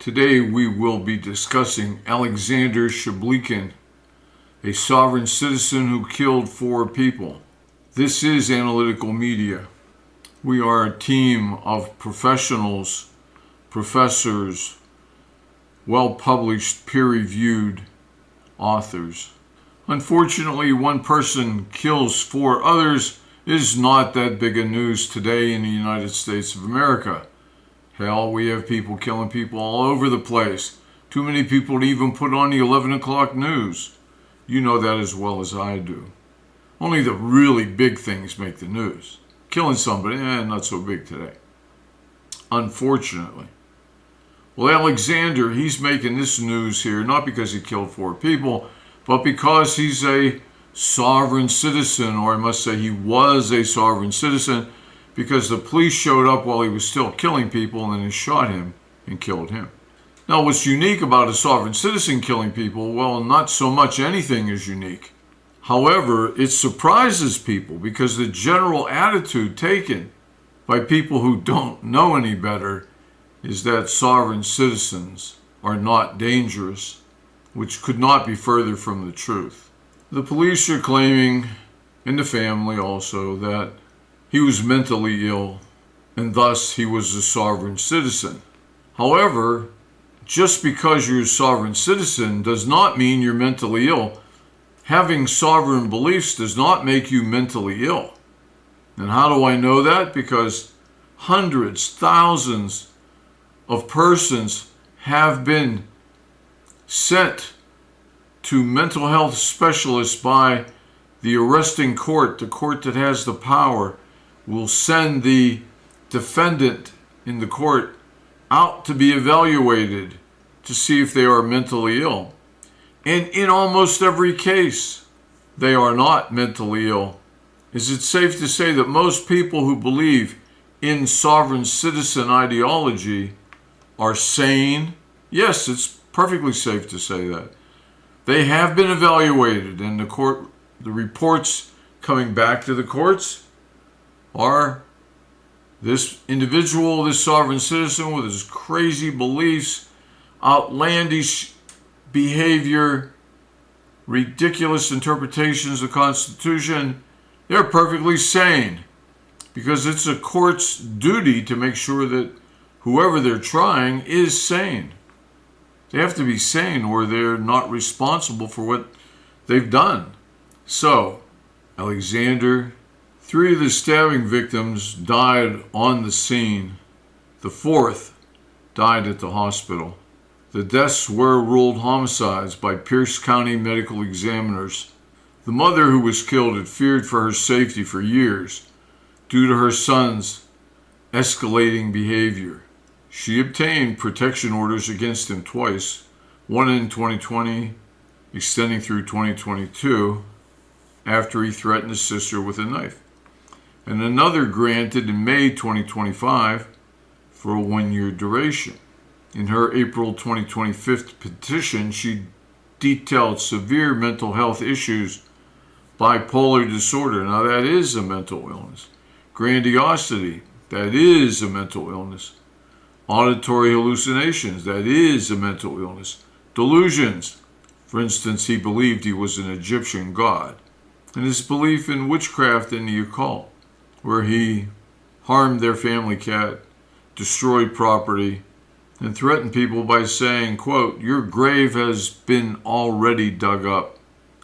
Today we will be discussing Alexander Shublikin, a sovereign citizen who killed 4 people. This is Analytical Media. We are a team of professionals, professors, well-published, peer-reviewed authors. Unfortunately, one person kills 4 others is not that big a news today in the United States of America. Hell, we have people killing people all over the place. Too many people to even put on the 11 o'clock news. You know that as well as I do. Only the really big things make the news. Killing somebody, not so big today. Unfortunately. Well, Alexander, he's making this news here, not because he killed 4 people, but because he's a sovereign citizen, or I must say he was a sovereign citizen, because the police showed up while he was still killing people and then they shot him and killed him. Now, what's unique about a sovereign citizen killing people? Well, not so much anything is unique. However, it surprises people because the general attitude taken by people who don't know any better is that sovereign citizens are not dangerous, which could not be further from the truth. The police are claiming, and the family also, that he was mentally ill and thus he was a sovereign citizen. However, just because you're a sovereign citizen does not mean you're mentally ill. Having sovereign beliefs does not make you mentally ill. And how do I know that? Because hundreds, thousands of persons have been sent to mental health specialists by the arresting court. The court that has the power will send the defendant in the court out to be evaluated to see if they are mentally ill. And in almost every case, they are not mentally ill. Is it safe to say that most people who believe in sovereign citizen ideology are sane? Yes, it's perfectly safe to say that. They have been evaluated, and the reports coming back to the courts are this individual, this sovereign citizen with his crazy beliefs, outlandish behavior, ridiculous interpretations of the Constitution, they're perfectly sane because it's a court's duty to make sure that whoever they're trying is sane. They have to be sane or they're not responsible for what they've done. So, Alexander, 3 of the stabbing victims died on the scene. The 4th died at the hospital. The deaths were ruled homicides by Pierce County medical examiners. The mother who was killed had feared for her safety for years due to her son's escalating behavior. She obtained protection orders against him twice, one in 2020, extending through 2022, after he threatened his sister with a knife, and another granted in May 2025 for a 1-year duration. In her April 2025 petition, she detailed severe mental health issues, bipolar disorder, now that is a mental illness, grandiosity, that is a mental illness, auditory hallucinations, that is a mental illness, delusions, for instance, he believed he was an Egyptian god, and his belief in witchcraft and the occult, where he harmed their family cat, destroyed property, and threatened people by saying, quote, "Your grave has been already dug up."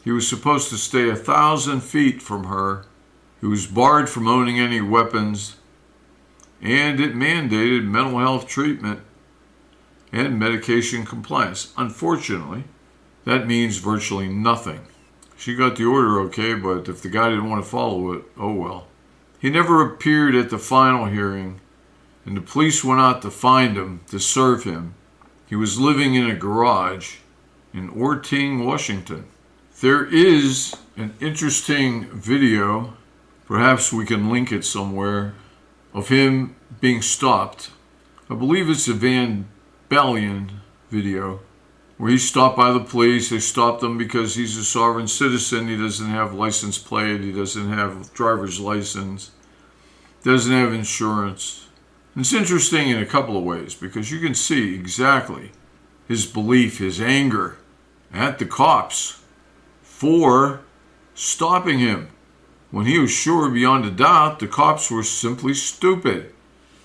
He was supposed to stay 1,000 feet from her. He was barred from owning any weapons, and it mandated mental health treatment and medication compliance. Unfortunately, that means virtually nothing. She got the order okay, but if the guy didn't want to follow it, oh well. He never appeared at the final hearing, and the police went out to find him, to serve him. He was living in a garage in Orting, Washington. There is an interesting video, perhaps we can link it somewhere, of him being stopped. I believe it's a Van Balian video, where he's stopped by the police. They stopped him because he's a sovereign citizen. He doesn't have license plate. He doesn't have driver's license. Doesn't have insurance. And it's interesting in a couple of ways because you can see exactly his belief, his anger at the cops for stopping him when he was sure beyond a doubt the cops were simply stupid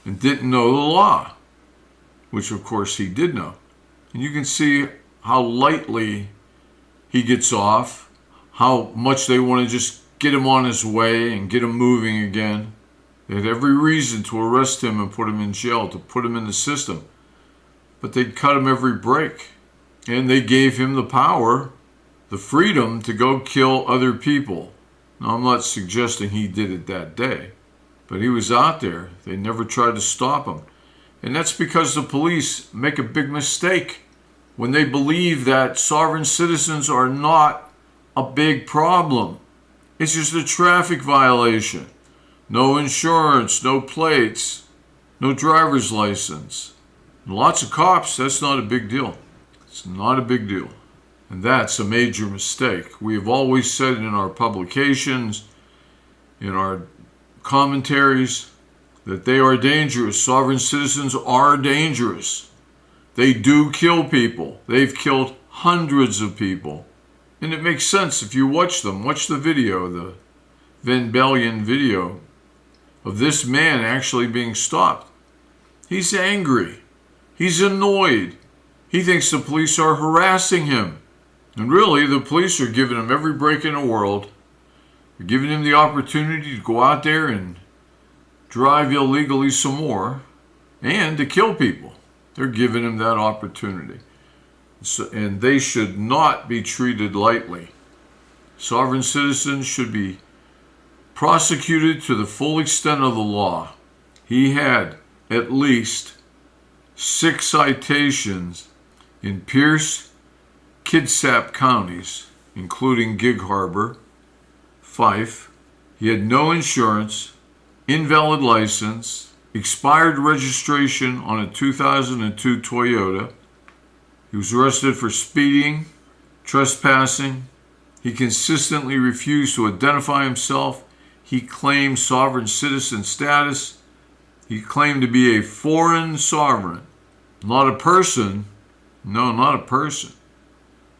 and didn't know the law, which of course he did know. And you can see how lightly he gets off, how much they want to just get him on his way and get him moving again. They had every reason to arrest him and put him in jail, to put him in the system. But they cut him every break. And they gave him the power, the freedom to go kill other people. Now, I'm not suggesting he did it that day, but he was out there. They never tried to stop him. And that's because the police make a big mistake when they believe that sovereign citizens are not a big problem. It's just a traffic violation. No insurance, no plates, no driver's license. And lots of cops, that's not a big deal. It's not a big deal. And that's a major mistake. We have always said in our publications, in our commentaries, that they are dangerous. Sovereign citizens are dangerous. They do kill people. They've killed hundreds of people. And it makes sense if you watch them. Watch the video, the Van Bellion video of this man actually being stopped. He's angry. He's annoyed. He thinks the police are harassing him. And really, the police are giving him every break in the world. They're giving him the opportunity to go out there and drive illegally some more and to kill people. They're giving him that opportunity. And they should not be treated lightly. Sovereign citizens should be prosecuted to the full extent of the law. He had at least 6 citations in Pierce, Kitsap counties, including Gig Harbor, Fife. He had no insurance, invalid license, expired registration on a 2002 Toyota. He was arrested for speeding, trespassing. He consistently refused to identify himself. He claimed sovereign citizen status. He claimed to be a foreign sovereign, not a person. No, not a person,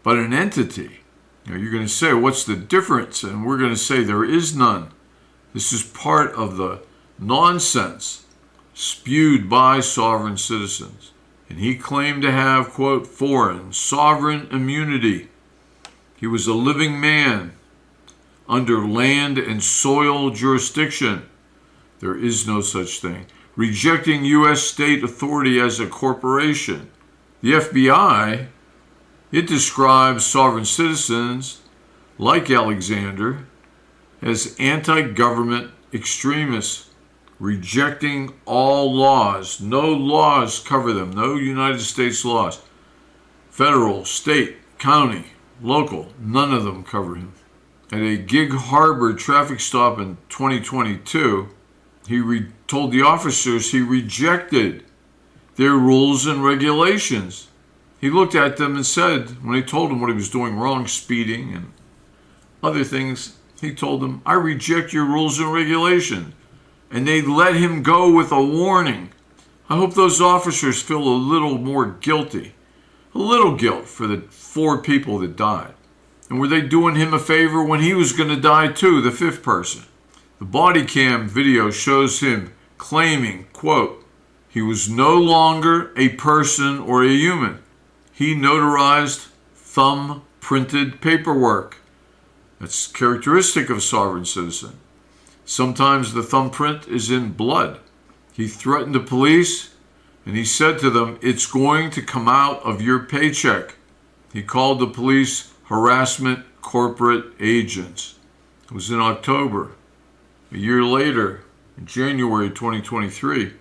but an entity. Now you're going to say, what's the difference? And we're going to say there is none. This is part of the nonsense spewed by sovereign citizens. And he claimed to have, quote, foreign sovereign immunity. He was a living man under land and soil jurisdiction. There is no such thing. Rejecting U.S. state authority as a corporation. The FBI, it describes sovereign citizens like Alexander as anti-government extremists, rejecting all laws. No laws cover them. No United States laws. Federal, state, county, local, none of them cover him. At a Gig Harbor traffic stop in 2022, he told the officers he rejected their rules and regulations. He looked at them and said, when they told him what he was doing wrong, speeding and other things, he told them, I reject your rules and regulations. And they let him go with a warning. I hope those officers feel a little more guilty. A little guilt for the 4 people that died. And were they doing him a favor when he was going to die too, the 5th person? The body cam video shows him claiming, quote, he was no longer a person or a human. He notarized thumb-printed paperwork. That's characteristic of a sovereign citizen. Sometimes the thumbprint is in blood. He threatened the police, and he said to them, it's going to come out of your paycheck. He called the police harassment corporate agents. It was in October. A year later, in January 2023,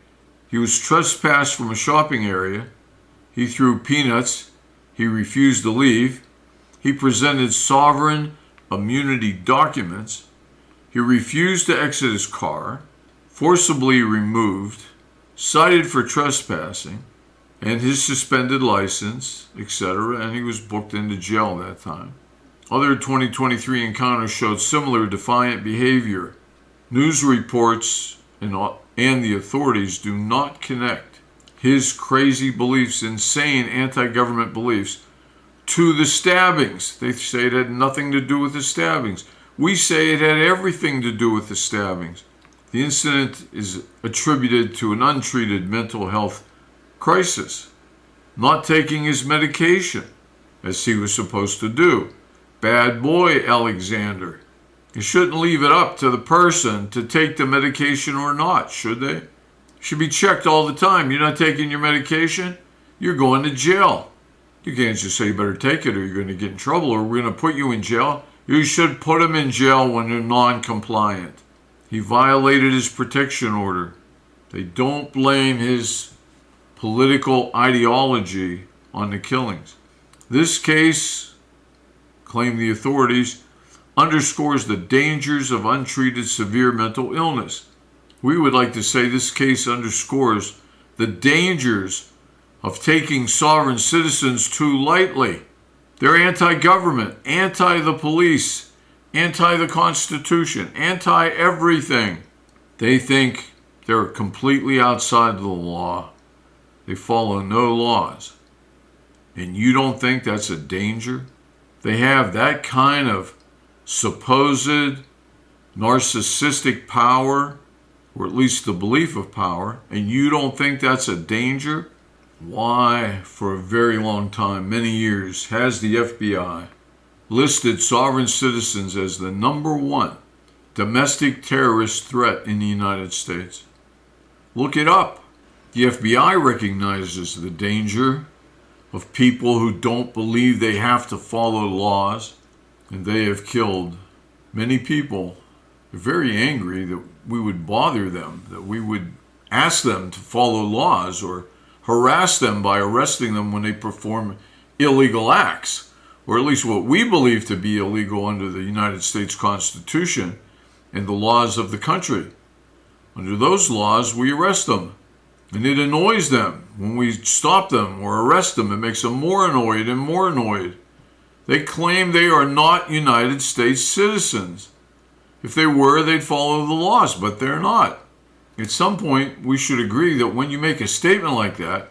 he was trespassed from a shopping area. He threw peanuts. He refused to leave. He presented sovereign immunity documents. He refused to exit his car, forcibly removed, cited for trespassing, and his suspended license, etc., and he was booked into jail that time. Other 2023 encounters showed similar defiant behavior. News reports in and the authorities do not connect his crazy beliefs, insane anti-government beliefs, to the stabbings. They say it had nothing to do with the stabbings. We say it had everything to do with the stabbings. The incident is attributed to an untreated mental health crisis, not taking his medication as he was supposed to do. Bad boy, Alexander. You shouldn't leave it up to the person to take the medication or not, should they? Should be checked all the time. You're not taking your medication, you're going to jail. You can't just say you better take it or you're going to get in trouble or we're going to put you in jail. You should put them in jail when they're non-compliant. He violated his protection order. They don't blame his political ideology on the killings. This case, claim the authorities, underscores the dangers of untreated severe mental illness. We would like to say this case underscores the dangers of taking sovereign citizens too lightly. They're anti-government, anti-the police, anti-the Constitution, anti-everything. They think they're completely outside of the law. They follow no laws. And you don't think that's a danger? They have that kind of supposed narcissistic power, or at least the belief of power, and you don't think that's a danger? Why, for a very long time, many years, has the FBI listed sovereign citizens as the number one domestic terrorist threat in the United States? Look it up. The FBI recognizes the danger of people who don't believe they have to follow laws, and they have killed many people. They're very angry that we would bother them, that we would ask them to follow laws or harass them by arresting them when they perform illegal acts, or at least what we believe to be illegal under the United States Constitution and the laws of the country. Under those laws, we arrest them. And it annoys them when we stop them or arrest them. It makes them more annoyed and more annoyed. They claim they are not United States citizens. If they were, they'd follow the laws, but they're not. At some point, we should agree that when you make a statement like that,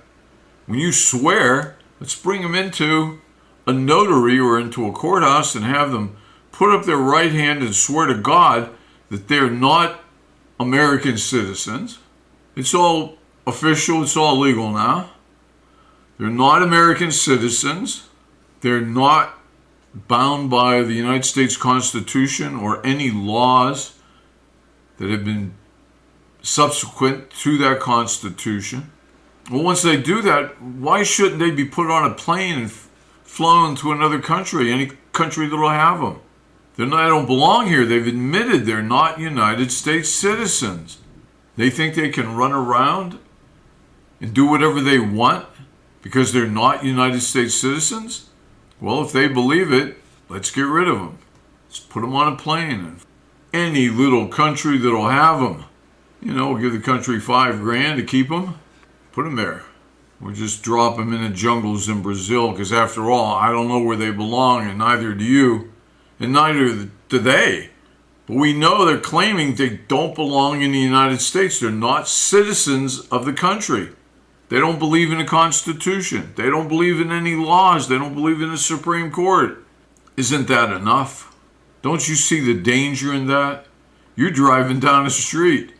when you swear, let's bring them into a notary or into a courthouse and have them put up their right hand and swear to God that they're not American citizens. It's all official, it's all legal now. They're not American citizens. They're not bound by the United States Constitution or any laws that have been subsequent to that Constitution. Well, once they do that, why shouldn't they be put on a plane and flown to another country, any country that will have them? They don't belong here. They've admitted they're not United States citizens. They think they can run around and do whatever they want because they're not United States citizens? Well, if they believe it, let's get rid of them. Let's put them on a plane. And any little country that'll have them, we'll give the country $5,000 to keep them, put them there. Or just drop them in the jungles in Brazil because after all, I don't know where they belong and neither do you, and neither do they. But we know they're claiming they don't belong in the United States. They're not citizens of the country. They don't believe in the Constitution. They don't believe in any laws. They don't believe in the Supreme Court. Isn't that enough? Don't you see the danger in that? You're driving down the street.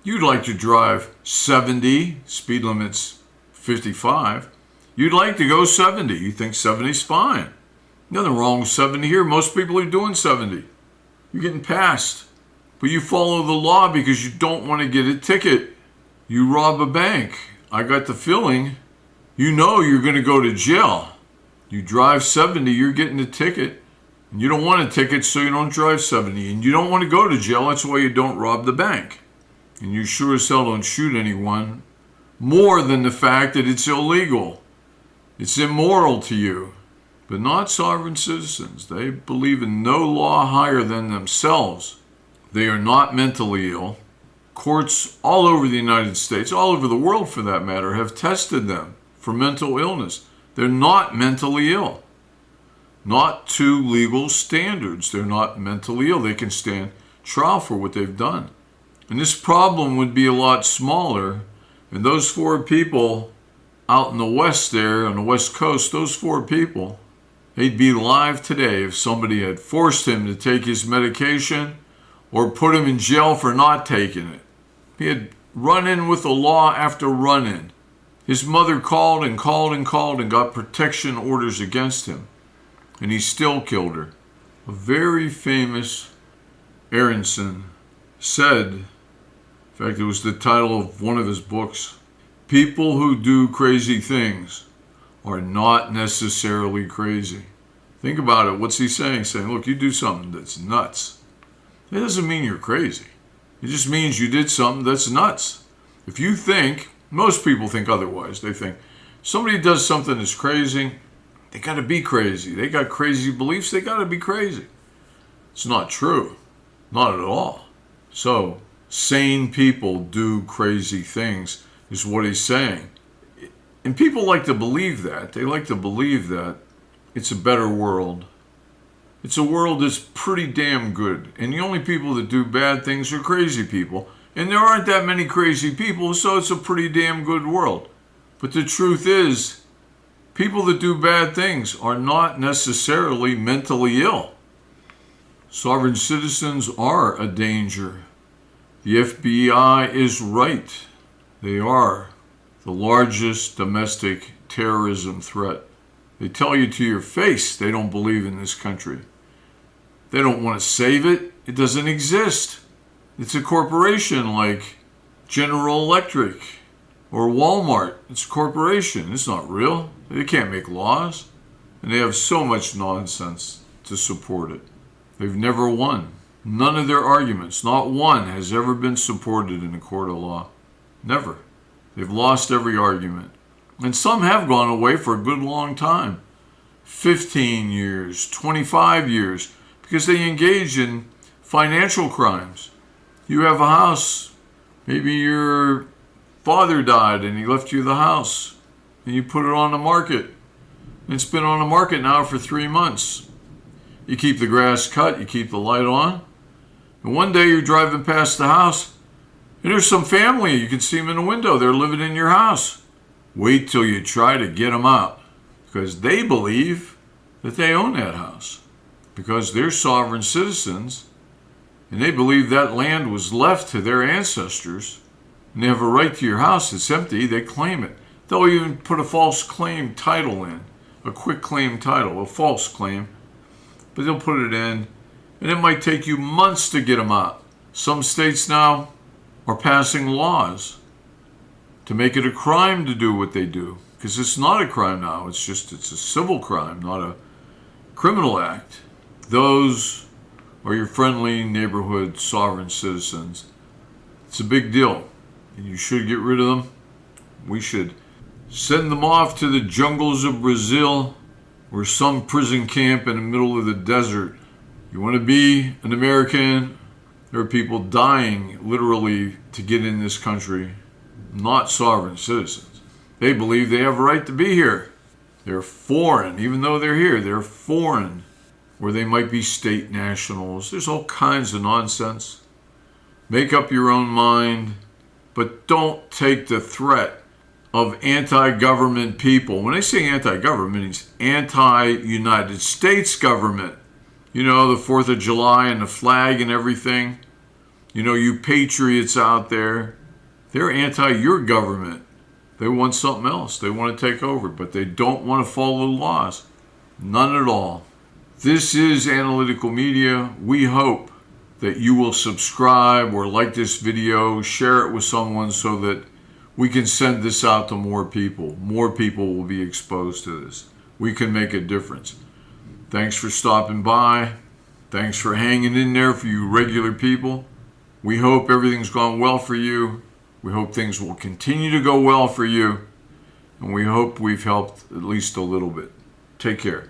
You'd like to drive 70, speed limit's 55. You'd like to go 70. You think 70's fine. Nothing wrong with 70 here. Most people are doing 70. You're getting passed. But you follow the law because you don't want to get a ticket. You rob a bank. I got the feeling you know you're going to go to jail. You drive 70, you're getting a ticket. And you don't want a ticket, so you don't drive 70. And you don't want to go to jail, that's why you don't rob the bank. And you sure as hell don't shoot anyone, more than the fact that it's illegal. It's immoral to you. But not sovereign citizens. They believe in no law higher than themselves. They are not mentally ill. Courts all over the United States, all over the world for that matter, have tested them for mental illness. They're not mentally ill. Not to legal standards. They're not mentally ill. They can stand trial for what they've done. And this problem would be a lot smaller. And those 4 people out in the West there, on the West Coast, those 4 people, they'd be alive today if somebody had forced him to take his medication or put him in jail for not taking it. He had run-in with the law after run-in. His mother called and called and called and got protection orders against him. And he still killed her. A very famous Aronson said, in fact, it was the title of one of his books, people who do crazy things are not necessarily crazy. Think about it. What's he saying? Saying, look, you do something that's nuts. That doesn't mean you're crazy. It just means you did something that's nuts. If you think, most people think otherwise. They think somebody does something that's crazy, they got to be crazy. They got crazy beliefs, they got to be crazy. It's not true. Not at all. So, sane people do crazy things, is what he's saying. And people like to believe that. They like to believe that it's a better world. It's a world that's pretty damn good. And the only people that do bad things are crazy people. And there aren't that many crazy people, so it's a pretty damn good world. But the truth is, people that do bad things are not necessarily mentally ill. Sovereign citizens are a danger. The FBI is right. They are the largest domestic terrorism threat. They tell you to your face they don't believe in this country. They don't want to save it. It doesn't exist. It's a corporation like General Electric or Walmart. It's a corporation. It's not real. They can't make laws. And they have so much nonsense to support it. They've never won. None of their arguments, not one, has ever been supported in a court of law. Never. They've lost every argument. And some have gone away for a good long time. 15 years, 25 years, because they engage in financial crimes. You have a house. Maybe your father died and he left you the house. And you put it on the market. It's been on the market now for 3 months. You keep the grass cut, you keep the light on. And one day you're driving past the house, and there's some family. You can see them in the window. They're living in your house. Wait till you try to get them out, because they believe that they own that house, because they're sovereign citizens, and they believe that land was left to their ancestors, and they have a right to your house. It's empty. They claim it. They'll even put a false claim title in, a quick claim title, a false claim, but they'll put it in, and it might take you months to get them out. Some states now are passing laws to make it a crime to do what they do, because it's not a crime now. It's a civil crime, not a criminal act. Those are your friendly neighborhood sovereign citizens. It's a big deal, and you should get rid of them. We should send them off to the jungles of Brazil or some prison camp in the middle of the desert. You want to be an American? There are people dying literally to get in this country, not sovereign citizens. They believe they have a right to be here. They're foreign, even though they're here, they're foreign, or they might be state nationals. There's all kinds of nonsense. Make up your own mind, but don't take the threat of anti-government people. When I say anti-government, it's anti-United States government. You know, the 4th of July and the flag and everything. You know, you patriots out there, they're anti your government. They want something else. They want to take over, but they don't want to follow the laws. None at all. This is Analytical Media. We hope that you will subscribe or like this video, share it with someone so that we can send this out to more people. More people will be exposed to this. We can make a difference. Thanks for stopping by. Thanks for hanging in there for you regular people. We hope everything's gone well for you. We hope things will continue to go well for you. And we hope we've helped at least a little bit. Take care.